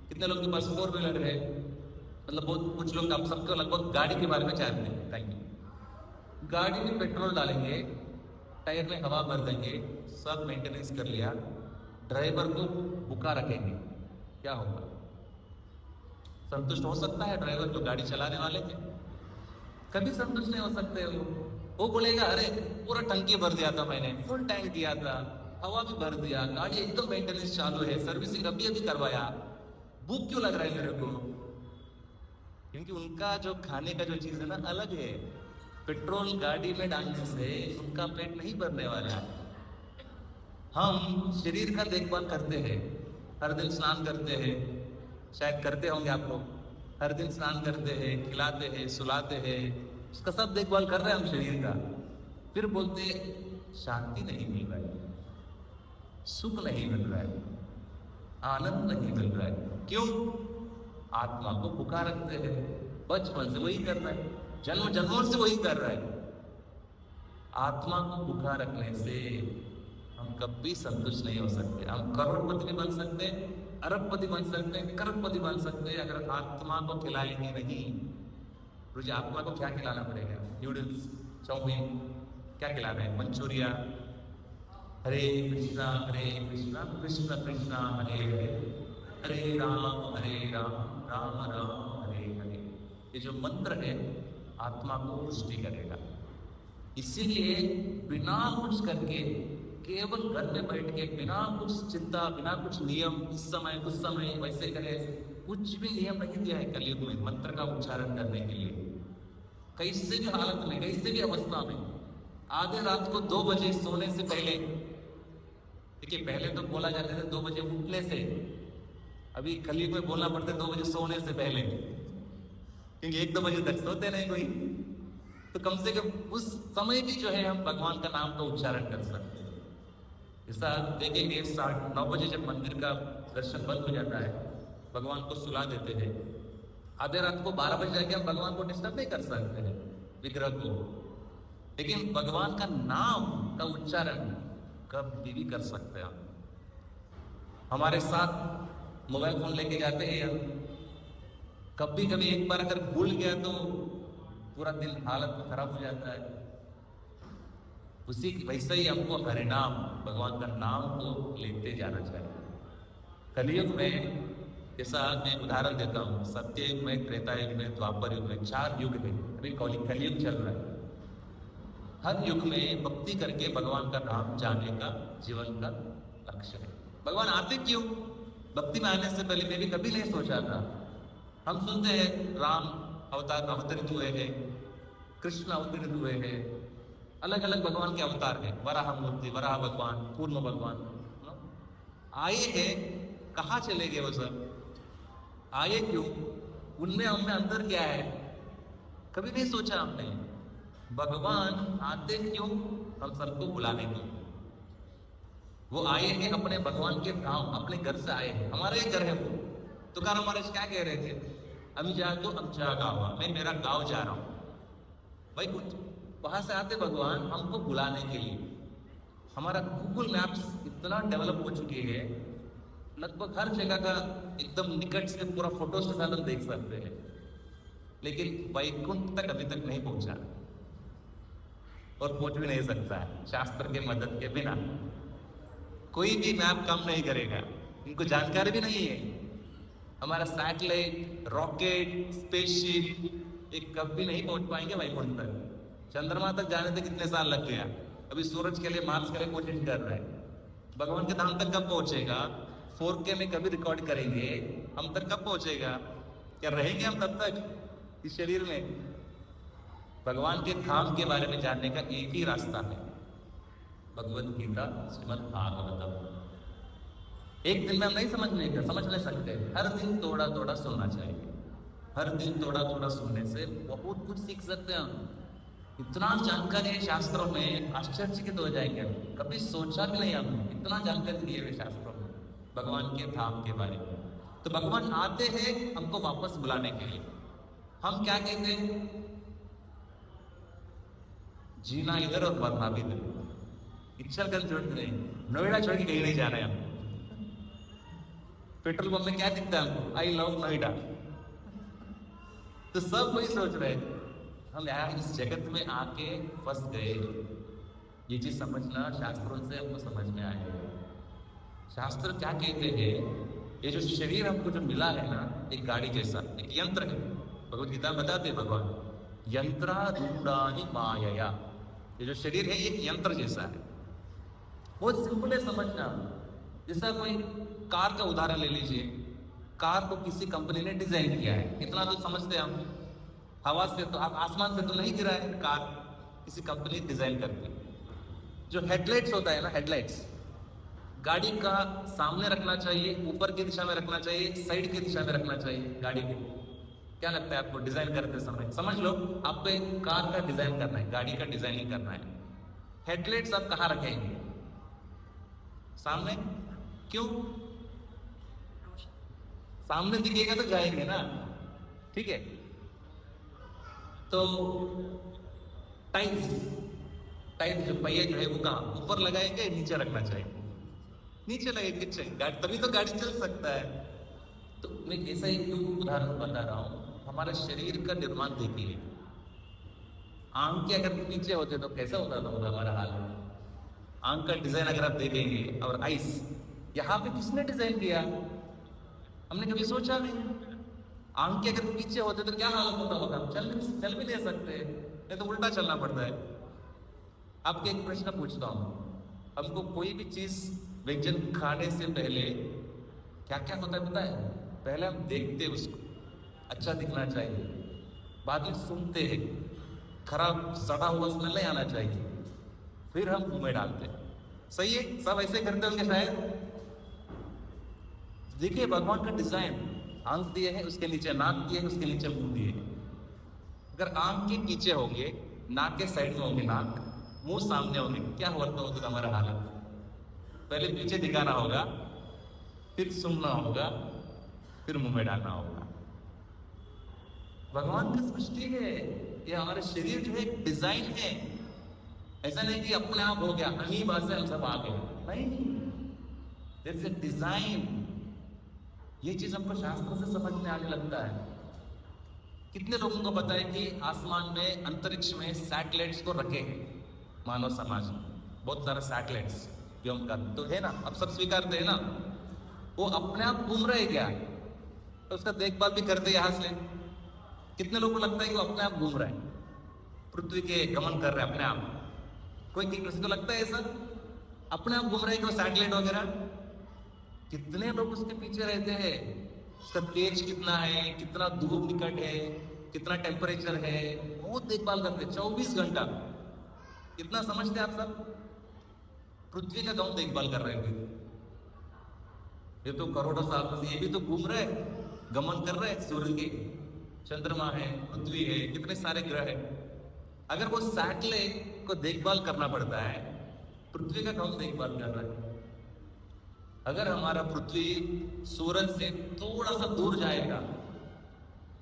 कितने लोगों के पास 4 व्हीलर है। मतलब बहुत कुछ लोग, आप सबको लगभग गाड़ी के बारे में जानते हैं। Thank you. गाड़ी में पेट्रोल डालेंगे, टायर में हवा भर देंगे, सब मेंटेनेंस कर लिया, ड्राइवर को भूखा रखेंगे, क्या होगा? संतुष्ट हो सकता है ड्राइवर जो गाड़ी चलाने वाले थे? कभी संतुष्ट नहीं हो सकते। वो बोलेगा, अरे पूरा टंकी भर दिया था मैंने, फुल टैंक किया था, हवा भी भर दिया, गाड़ी एकदम मेंटेनेंस चालू है, सर्विसिंग अभी करवाया, भूख क्यों लग रहा है मेरे को? क्योंकि उनका जो खाने का जो चीज़ है ना, अलग है। पेट्रोल गाड़ी में डालने से उनका पेट नहीं भरने वाला है। हम शरीर का देखभाल करते हैं, हर दिन स्नान करते हैं, शायद करते होंगे आप लोग, हर दिन स्नान करते हैं, खिलाते हैं, सुलाते हैं, उसका सब देखभाल कर रहे हैं हम शरीर का। फिर बोलते शांति नहीं मिल रहा है, सुख नहीं मिल रहा है, आनंद नहीं मिल रहा है। क्यों? आत्मा को भूखा रखते हैं, बचपन से वही कर रहा है, जन्म जन्मों से वही कर रहा है। आत्मा को भूखा रखने से हम कभी संतुष्ट नहीं हो सकते। हम करोड़पति भी बन सकते, अरबपति बन सकते, करोड़पति बन सकते, अगर आत्मा को खिलाएंगे नहीं। मुझे आत्मा को क्या खिलाना पड़ेगा? नूडल्स, चाउमीन, क्या खिला रहे हैं? मंचूरिया। हरे कृष्णा कृष्ण कृष्णा हरे हरे, हरे राम राम राम हरे हरे। ये जो मंत्र है आत्मा को पुष्टि करेगा। इसीलिए बिना कुछ करके, केवल घर में बैठ के, बिना कुछ चिंता, बिना कुछ नियम, इस समय उस समय वैसे करें, कुछ भी नियम नहीं दिया है कलयुग में मंत्र का उच्चारण करने के लिए। कैसे भी हालत में, कैसे भी अवस्था में, आधे रात को 2 बजे सोने से पहले, देखिए पहले तो बोला जाता था 2 बजे उठने से, अभी कलयुग में बोलना पड़ता है 2 बजे सोने से पहले, क्योंकि 1-2 बजे तक सोते नहीं कोई। तो कम से कम उस समय भी जो है हम भगवान का नाम का उच्चारण कर सकते हैं। ऐसा देखेंगे 9 बजे जब मंदिर का दर्शन बंद हो जाता है, भगवान को सुला देते हैं। आधे रात को 12 बजे जाके हम भगवान को डिस्टर्ब नहीं कर सकते हैं, विग्रह को, लेकिन भगवान का नाम का उच्चारण कभी भी कर सकते हैं। हमारे साथ मोबाइल फोन लेके जाते हैं, कभी कभी एक बार अगर भूल गया तो पूरा दिन हालत खराब हो जाता है। उसी वैसे ही हमको हरिनाम, भगवान का नाम को लेते जाना चाहिए। कलयुग में, जैसा मैं उदाहरण देता हूँ, सत्य युग में, त्रेता युग में, द्वापर युग में, 4 युग है। अभी कलयुग चल रहा है। हर युग में भक्ति करके भगवान का नाम जाने का जीवन का लक्ष्य है। भगवान आते क्यों? भक्ति में आने से पहले मैं भी कभी नहीं सोचा था। हम सुनते हैं राम अवतरित हुए हैं, कृष्ण अवतरित हुए हैं, अलग अलग भगवान के अवतार हैं, वराह मूर्ति, वराह भगवान, पूर्ण भगवान आए हैं। कहाँ चले गए वो सब? आए क्यों? उनमें हमें अंदर क्या है? कभी नहीं सोचा हमने। भगवान आते क्यों? हम सबको बुलाने के लिए। वो आए हैं अपने भगवान के गांव, अपने घर से आए हैं। हमारा ही घर है वो। तुकाराम महाराज क्या कह रहे थे? अभी जा तो आमच्या गावा, मैं मेरा गांव जा रहा हूं। भाई वहां से आते भगवान हमको बुलाने के लिए। हमारा गूगल मैप्स इतना डेवलप हो चुके हैं, लगभग हर जगह का एकदम निकट से पूरा फोटोज के साथ हम देख सकते हैं, लेकिन वैकुंठ तक अभी तक नहीं पहुंचा और पहुंच भी नहीं सकता है शास्त्र के मदद के बिना। कोई भी मैप काम नहीं करेगा, इनको जानकारी भी नहीं है। हमारा सैटेलाइट, रॉकेट, स्पेसशिप, ये कभी नहीं पहुंच पाएंगे वैकुंठ तक। चंद्रमा तक जाने तक कितने साल लग गया, अभी सूरज के लिए, मार्स के लिए कोशिश कर रहे हैं। भगवान के धाम तक कब पहुंचेगा? 4K में कभी रिकॉर्ड करेंगे, हम तक कब पहुंचेगा? क्या रहेंगे हम तब तक इस शरीर में? भगवान के धाम के बारे में जानने का एक ही रास्ता है, भगवद गीता, श्रीमद् भागवतम। एक दिन में हम नहीं समझ नहीं सकते, हर दिन थोड़ा थोड़ा सुनना चाहिए। हर दिन थोड़ा थोड़ा सुनने से बहुत कुछ सीख सकते हैं हम। इतना जानकारी है शास्त्रों में, आश्चर्यचकित हो जाएंगे हम। कभी सोचा भी नहीं हमने, इतना जानकारी दिए हुए शास्त्रों में भगवान के धाम के बारे में। तो भगवान आते हैं हमको वापस बुलाने के लिए। हम क्या कहते हैं? जीना इधर और मरना भी इधर। इच्छागंज छोड़ के नहीं, नोएडा छोड़ के कहीं नहीं जाना है हमको। पेट्रोल पंप में क्या दिखता है हमको? I love Noida. तो सब वही सोच रहे थे, हम यार इस जगत में आके फंस गए। ये चीज समझना शास्त्रों से हमको समझ में आएगा। शास्त्र क्या कहते हैं? ये जो शरीर हमको जो मिला है ना, एक गाड़ी जैसा, एक यंत्र है। भगवद गीता बताते हैं भगवान, यंत्रारूढ़ानि मायया। ये जो शरीर है एक यंत्र जैसा है। बहुत सिंपल है समझना। जैसा कोई कार का उदाहरण ले लीजिए। कार को किसी कंपनी ने डिजाइन किया है, इतना तो समझते हैं हम। हवा से तो, आसमान से तो नहीं गिरा है कार, किसी कंपनी डिजाइन करती है। जो हेडलाइट्स होता है ना, हेडलाइट्स गाड़ी का सामने रखना चाहिए, ऊपर की दिशा में रखना चाहिए, साइड की दिशा में रखना चाहिए गाड़ी को। क्या लगता है आपको डिजाइन करते समय? समझ लो आपको एक कार का डिजाइन करना है, गाड़ी का डिजाइनिंग करना है। हेडलाइट्स आप कहाँ रखेंगे? सामने। क्यों? सामने दिखेगा तो जाएंगे ना, ठीक है। तो टाइल्स जो पहिए जो है वो कहाँ? ऊपर लगाएंगे, नीचे रखना चाहिए? नीचे लगेंगे, गाड़ी तभी तो गाड़ी चल सकता है। तो मैं ऐसा ही क्यों उदाहरण बता रहा हूँ। हमारे शरीर का निर्माण देखिए, आंख के अगर नीचे होते तो कैसा होता था हमारा हाल? आंख का डिजाइन अगर आप देखेंगे, और आइस यहाँ पे किसने डिजाइन किया? हमने कभी सोचा नहीं। आंख के अगर पीछे होते तो क्या हालत होता होगा? हम चल भी नहीं सकते, नहीं तो उल्टा चलना पड़ता है। आपके एक प्रश्न पूछता हूँ, हमको कोई भी चीज व्यंजन खाने से पहले क्या क्या होता है पता है? पहले हम देखते हैं उसको, अच्छा दिखना चाहिए। बाद में सुनते हैं, खराब सड़ा हुआ स्मेल नहीं आना चाहिए, फिर हम मुंह में डालते हैं। सही है? सब ऐसे करते होंगे शायद। देखिए भगवान का डिजाइन, आंख दिए है, उसके नीचे नाक दिए है, उसके नीचे मुंह दिए है। अगर आंख के पीछे होंगे, नाक के साइड में होंगे नाक, मुंह सामने होंगे, क्या होगा हमारा हालत? पहले पीछे दिखाना होगा, फिर सुनना होगा, फिर मुंह में डालना होगा। भगवान की सृष्टि है ये। हमारे शरीर जो है एक डिजाइन है। ऐसा नहीं कि अपने आप हो गया, अमीबा से हम सब आ गए, नहीं। There is a design. ये चीज हमको शास्त्र से समझ में आने लगता है। कितने लोगों को पता है कि आसमान में, अंतरिक्ष में सैटेलाइट्स को रखे हैं मानव समाज में? बहुत सारे सैटेलाइट्स जो हम का तो है ना, अब सब स्वीकारते हैं ना। वो अपने आप घूम रहे क्या? तो उसका देखभाल भी करते यहाँ से। कितने लोगों को लगता है कि वो अपने आप घूम रहा है, पृथ्वी के गमन कर रहे हैं अपने आप? कोई किसी को लगता है ऐसा अपने आप घूम रहे हैं कि सैटेलाइट वगैरह? कितने लोग उसके पीछे रहते हैं, उसका तेज कितना है, कितना धूप निकट है, कितना टेम्परेचर है, बहुत देखभाल करते हैं 24 घंटा। कितना समझते हैं आप सब? पृथ्वी का कौन देखभाल कर रहे हैं? ये तो करोड़ों साल से ये भी तो घूम रहे, गमन कर रहे हैं सूर्य के। चंद्रमा है, पृथ्वी है, कितने सारे ग्रह है। अगर वो सैटेलाइट को देखभाल करना पड़ता है, पृथ्वी का कौन देखभाल कर रहा है? अगर हमारा पृथ्वी सूरज से थोड़ा सा दूर जाएगा,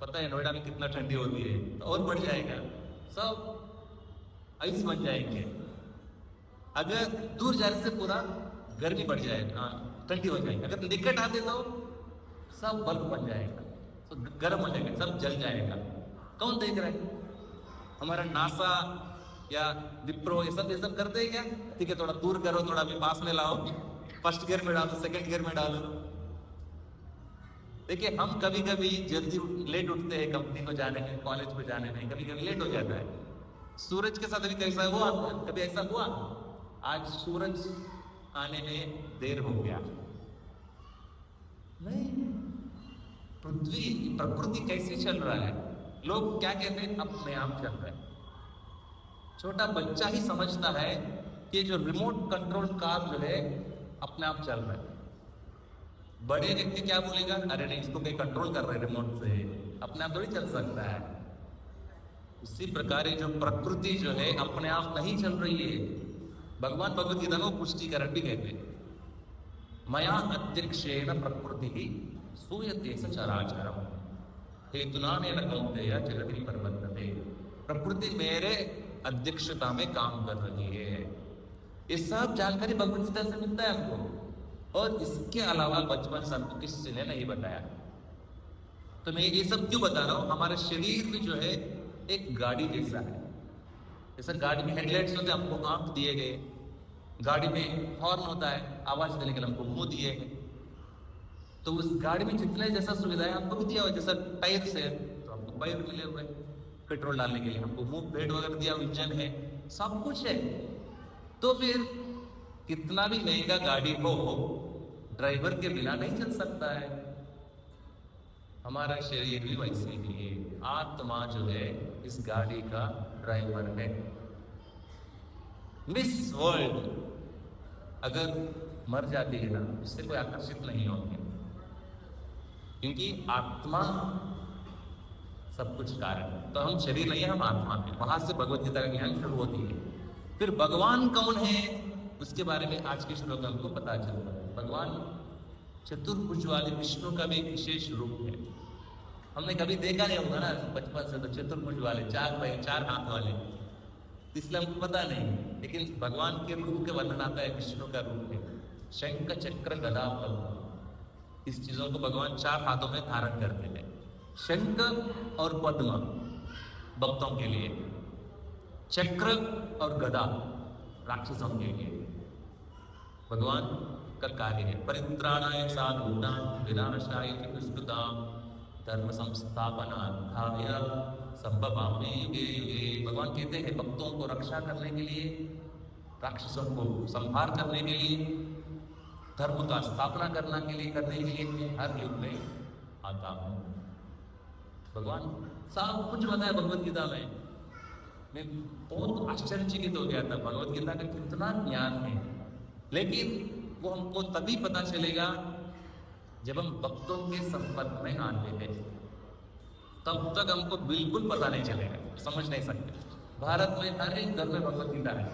पता है नोएडा में कितना ठंडी होती है, तो और बढ़ जाएगा, सब आइस बन जाएंगे। अगर दूर जाने से पूरा गर्मी बढ़ जाएगा, ठंडी हो जाएगी। अगर निकट आते तो सब बर्फ बन जाएगा, तो गर्म हो जाएगा, सब जल जाएगा। कौन देख रहा है? हमारा नासा या विप्रो ये सब करते हैं क्या? ठीक है, थोड़ा दूर करो, थोड़ा भी पास में लाओ, फर्स्ट गियर में डालो, सेकंड गियर में डालो। देखिए, हम कभी कभी जल्दी लेट उठते हैं कंपनी को जाने में, कॉलेज को जाने में, कभी कभी लेट हो जाता है। सूरज के साथ अभी कैसा हुआ, कभी ऐसा हुआ? आज सूरज आने में देर हो गया नहीं। पृथ्वी, प्रकृति कैसे चल रहा है, लोग क्या कहते हैं, अपने आप चल रहा है। छोटा बच्चा ही समझता है कि जो रिमोट कंट्रोल कार जो है अपने आप चल रहा है। बड़े व्यक्ति क्या बोलेगा, अरे नहीं, इसको कोई कंट्रोल कर रहा है रिमोट से, अपने आप थोड़ी चल सकता है। उसी प्रकार जो प्रकृति जो है अपने आप नहीं चल रही है। भगवान भगवद गीता को पुष्टिकरण भी कहते हैं, मया अध्यक्षेण प्रकृति सूयते सचराचरम हेतुनानेन कौन्तेय जगति प्रवर्तते। प्रकृति मेरे अध्यक्षता में काम कर रही है। ये सब जानकारी भगवद गीता से मिलता है हमको, और इसके अलावा बचपन से हमको किसी ने नहीं बताया। तो मैं ये सब क्यों बता रहा हूँ, हमारे शरीर भी जो है एक गाड़ी जैसा है। जैसा गाड़ी में हेडलाइट्स होते हैं, हमको आंख दिए गए, गाड़ी में हॉर्न होता है, आवाज देने के लिए हमको मुंह दिए गए। तो उस गाड़ी में जितने जैसा सुविधाएं हमको भी दिया हुआ, जैसा टायर से तो हमको टायर मिले हुए, पेट्रोल डालने के लिए हमको मुंह पेड़ वगैरह दिया, इंजन है, सब कुछ है। तो फिर कितना भी महंगा गाड़ी हो, ड्राइवर के बिना नहीं चल सकता है। हमारा शरीर भी वैसे ही है, आत्मा जो है इस गाड़ी का ड्राइवर है। मिस वर्ल्ड अगर मर जाती है ना, उससे कोई आकर्षित नहीं होंगे, क्योंकि आत्मा सब कुछ कारण। तो हम शरीर नहीं है, हम आत्मा है। वहां से भगवद गीता का ज्ञान शुरू होती है। फिर भगवान कौन है, उसके बारे में आज के श्लोक में हमको पता चलता है। भगवान चतुर्भुज वाले विष्णु का भी एक विशेष रूप है। हमने कभी देखा नहीं होगा ना बचपन से, तो चतुर्भुज वाले, चार पैर, चार हाथ वाले, इसलिए हमको पता नहीं। लेकिन भगवान के रूप के वर्णन आता है, विष्णु का रूप है शंख चक्र गदा पद्म। इस चीजों को भगवान चार हाथों में धारण करते हैं। शंख और पद्म भक्तों के लिए, चक्र और गदा राक्षसों के लिए। भगवान का कार्य है परित्राणाय साधूनां विनाशाय च दुष्कृतां धर्म संस्थापनार्थाय संभवामि युगे युगे। भगवान कहते हैं भक्तों को रक्षा करने के लिए, राक्षसों को संहार करने के लिए, धर्म का स्थापना करने के लिए हर युग में आता हूं। भगवान सब कुछ बताया भगवद गीता में। मैं बहुत आश्चर्यचकित हो गया था, भगवद गीता का कितना ज्ञान है। लेकिन वो हमको तभी पता चलेगा जब हम भक्तों के संपर्क में आते हैं, तब तक हमको बिल्कुल पता नहीं चलेगा, समझ नहीं सकते। भारत में हर एक घर में भगवद गीता है,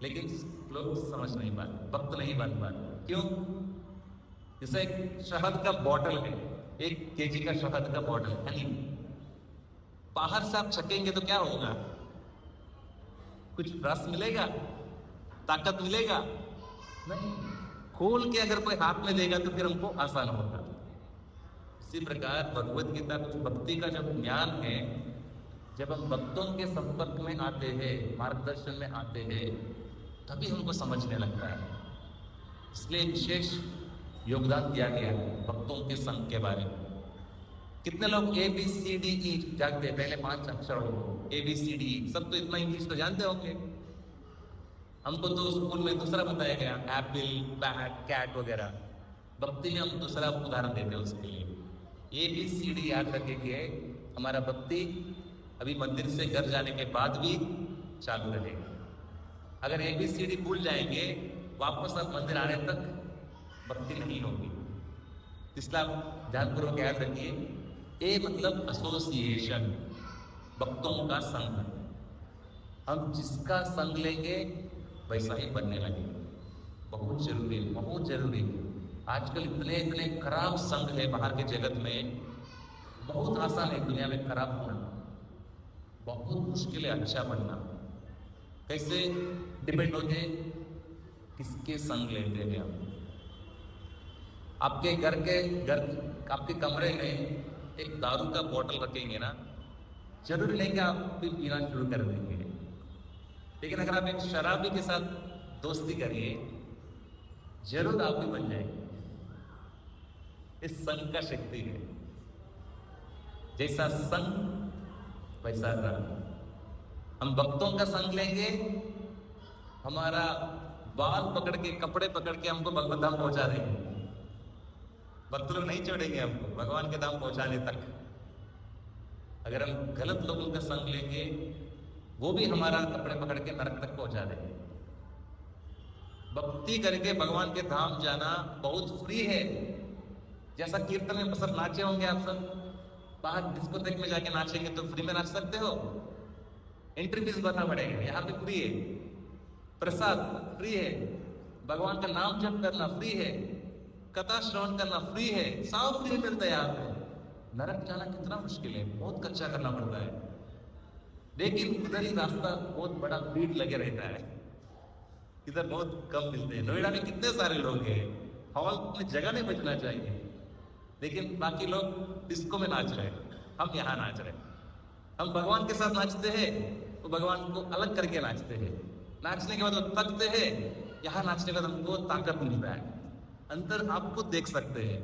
लेकिन लोग समझ नहीं पाते, भक्त नहीं बन पाते। क्यों? जैसे एक शहद का बॉटल है, 1 kg का शहद का बॉटल है, बाहर से आप छकेंगे तो क्या होगा? कुछ रस मिलेगा, ताकत मिलेगा? नहीं। खोल के अगर कोई हाथ में देगा तो फिर हमको आसान होगा। इसी प्रकार भगवद गीता कुछ भक्ति का जो ज्ञान है, जब हम भक्तों के संपर्क में आते हैं, मार्गदर्शन में आते हैं, तभी हमको समझने लगता है। इसलिए विशेष योगदान दिया गया है भक्तों के संग के बारे में। कितने लोग ABCDE जानते हैं? पहले 5 अक्षरों को ABCDE, सब तो इतना इंग्लिश तो जानते होंगे। हमको तो स्कूल में दूसरा बताया गया, एप्पल, बैट, कैट वगैरह। भक्ति में हम दूसरा उदाहरण देते हैं उसके लिए। ABCD याद रखेंगे, हमारा भक्ति अभी मंदिर से घर जाने के बाद भी चालू रहेगा। अगर ABCD भूल जाएंगे, वापस आप मंदिर आने तक भक्ति नहीं होगी। इसलिए आप ध्यानपूर्वक याद रखिए, ए मतलब एसोसिएशन, भक्तों का संग। हम जिसका संग लेंगे वैसा ही बनने लगेगा। बहुत जरूरी है, बहुत जरूरी है। आजकल इतने खराब संग है बाहर के जगत में। बहुत आसान है दुनिया में खराब होना, बहुत मुश्किल है अच्छा बनना। कैसे? डिपेंड होते किसके संग लेते हैं हम। आपके आपके कमरे में एक दारू का बोतल रखेंगे ना, जरूरी नहीं कि आप भी पीना शुरू कर देंगे। लेकिन अगर आप एक शराबी के साथ दोस्ती करिए, जरूर आप भी बन जाएंगे। इस संग का शक्ति है। जैसा संग वैसा रंग। हम भक्तों का संग लेंगे, हमारा बाल पकड़ के, कपड़े पकड़ के हमको भगवत धाम पहुंचा देंगे। भक्त लोग नहीं छोड़ेंगे हमको भगवान के धाम पहुंचाने तक। अगर हम गलत लोगों का संग लेंगे, वो भी हमारा कपड़े पकड़ के नरक तक पहुंचा देंगे। भक्ति करके भगवान के धाम जाना बहुत फ्री है। जैसा कीर्तन में सब नाचे होंगे आप सब, बाहर डिस्कोथेक में जाके नाचेंगे तो फ्री में नाच सकते हो, एंट्री फीस भरना पड़ेगा। यहाँ पे फ्री है, प्रसाद फ्री है, भगवान का नाम जप करना फ्री है, कथा श्रवण करना फ्री है, सब फ्री मिलता है यहाँ पे। नरक जाना कितना मुश्किल है, बहुत कच्चा करना पड़ता है। लेकिन उधर ही रास्ता बहुत बड़ा भीड़ लगे रहता है, इधर बहुत कम मिलते हैं। नोएडा में कितने सारे लोग हैं, हॉल में जगह नहीं बचना चाहिए, लेकिन बाकी लोग डिस्को में नाच रहे हैं, हम यहाँ नाच रहे हैं। हम भगवान के साथ नाचते हैं तो भगवान को अलग करके नाचते हैं। नाचने के बाद वो थकते हैं, यहाँ नाचने के बाद हमको ताकत मिलता है। अंतर आपको देख सकते हैं।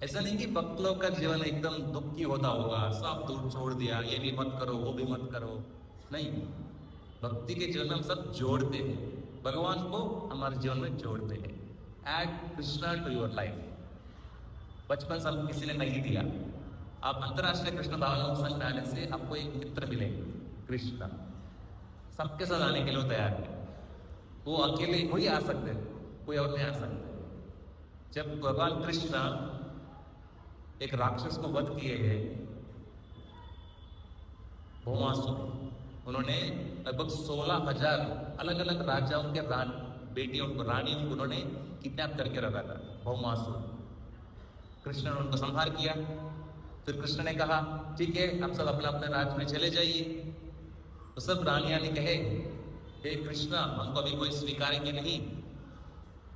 ऐसा नहीं कि भक्त लोग का जीवन एकदम दुखी होता होगा, सब दूर छोड़ दिया, ये भी मत करो वो भी मत करो। नहीं, भक्ति के जीवन में हम सब जोड़ते हैं, भगवान को हमारे जीवन में जोड़ते हैं। Add Krishna to your life. बचपन से हमको किसी ने नहीं दिया, आप अंतर्राष्ट्रीय कृष्ण भावना संघ में आने से आपको एक मित्र मिलेंगे, कृष्ण सबके साथ आने के लिए तैयार है। वो अकेले वही आ सकते, कोई और नहीं आ सकते। जब भगवान कृष्ण एक राक्षस को वध किए हैं, भौमासुर, उन्होंने लगभग 16,000 अलग अलग राजाओं के बेटियों को, रानियों को उन्होंने किडनैप करके रखा था। भौमासुर, कृष्ण ने उनको संहार किया। फिर कृष्ण ने कहा ठीक है, आप सब अपने अपने राज्य में चले जाइए। तो सब रानियां ने कहे हे कृष्ण, हमको अभी कोई स्वीकारेंगे नहीं।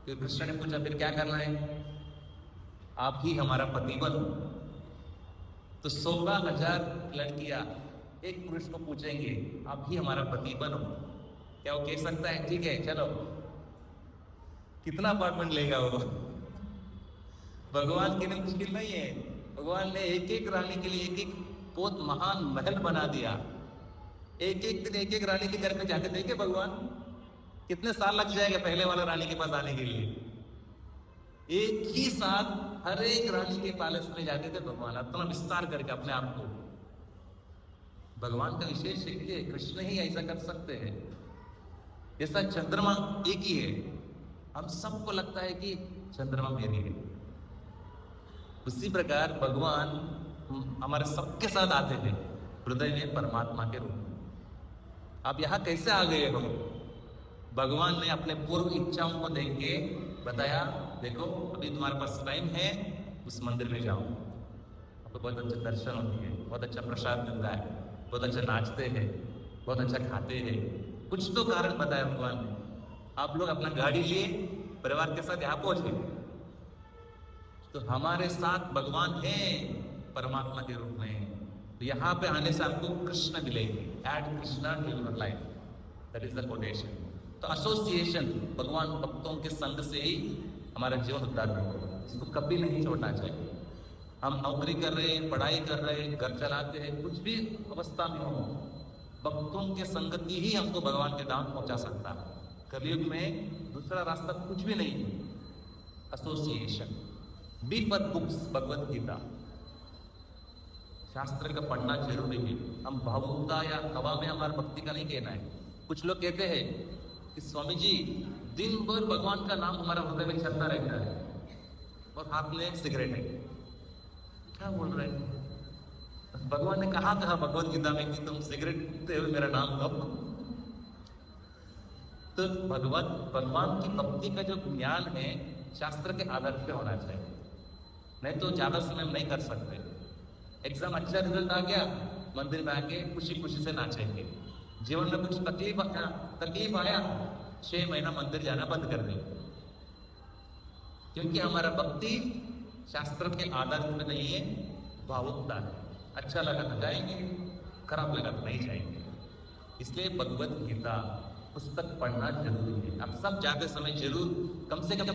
फिर कृष्ण ने पूछा फिर क्या करना है? आप ही हमारा पति बनो। तो 16,000 लड़कियां एक पुरुष को पूछेंगे आप ही हमारा पति बनो, क्या वो कह सकता है ठीक है चलो? कितना अपार्टमेंट लेगा वो? भगवान के लिए मुश्किल नहीं है। भगवान ने एक एक रानी के लिए एक एक बहुत महान महल बना दिया। एक एक दिन एक एक रानी के घर में जाके देखे भगवान कितने साल लग जाएगा पहले वाला रानी के पास आने के लिए। एक ही साथ हर एक रानी के पैलेस में जाते थे भगवान, इतना विस्तार करके अपने आप को। भगवान का विशेष शक्ति है, कृष्ण ही ऐसा कर सकते हैं। जैसा चंद्रमा एक ही है, हम सबको लगता है कि चंद्रमा मेरी है, उसी प्रकार भगवान हमारे सबके साथ आते थे हृदय में परमात्मा के रूप में। आप यहाँ कैसे आ गए हो? भगवान ने अपने पूर्व इच्छाओं को देख के बताया देखो अभी तुम्हारे पास टाइम है, उस मंदिर में जाओ, आपको बहुत अच्छे दर्शन होती है, बहुत अच्छा प्रसाद मिलता है, बहुत अच्छा नाचते हैं, बहुत अच्छा खाते हैं। कुछ तो कारण बताया भगवान ने। आप लोग अपना गाड़ी लिए परिवार के साथ यहाँ पहुंचे, तो हमारे साथ भगवान है परमात्मा के रूप में। तो यहाँ पे आने से आपको कृष्ण मिलेंगे। Add Krishna to your life, that is the quotation. तो एसोसिएशन भगवान भक्तों के संग से ही हमारा जीवन उद्धार होगा, इसको कभी नहीं छोड़ना चाहिए। हम नौकरी कर रहे हैं, पढ़ाई कर रहे हैं, घर चलाते हैं, कुछ भी अवस्था में हो, भक्तों के संगति ही हमको भगवान के धाम पहुंचा सकता है। कलयुग में दूसरा रास्ता कुछ भी नहीं है। Association, B for books, Bhagavad Gita, शास्त्र का पढ़ना जरूरी है। हम भावुकता या हवा में हमारा भक्ति का नहीं कहना है। कुछ लोग कहते हैं कि स्वामी जी दिन भर भगवान का नाम हमारा हृदय में चलता रहता है और हाथ में सिगरेट है, क्या बोल रहे हैं? भगवान ने कहा भगवत गीता में कि तुम सिगरेट पीते हुए मेरा नाम लो। तो भगवान की भक्ति का जो ज्ञान है शास्त्र के आधार पे होना चाहिए, नहीं तो ज्यादा समय हम नहीं कर सकते। एग्जाम अच्छा रिजल्ट आ गया, मंदिर में आके खुशी खुशी से नाचेंगे। जीवन में कुछ तकलीफ आया, 6 महीना मंदिर जाना बंद कर दें, क्योंकि हमारा भक्ति शास्त्र के आधार पे नहीं है, भावुकता है। अच्छा लगा तो जाएंगे, खराब लगा तो नहीं जाएंगे। इसलिए भगवत गीता पुस्तक पढ़ना जरूरी है। आप सब जाते समय जरूर कम से कम